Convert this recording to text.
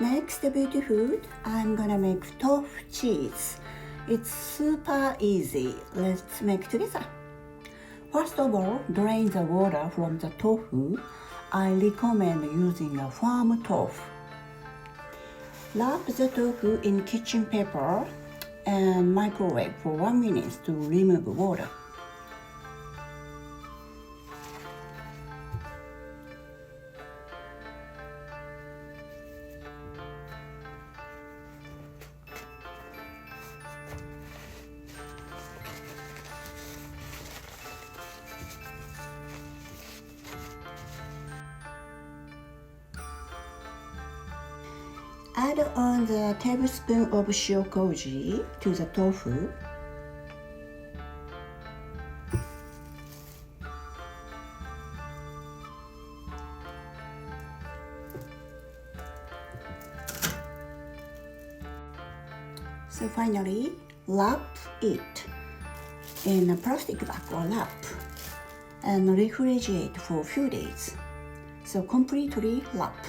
Next beauty food, I'm gonna make tofu cheese. It's super easy. Let's make together. First of all, drain the water from the tofu. I recommend using a firm tofu. Wrap the tofu in kitchen paper and microwave for 1 minute to remove water. Add on the tablespoon of Shio Koji to the tofu. So finally, wrap it in a plastic bag or wrap and refrigerate for a few days. So completely wrap.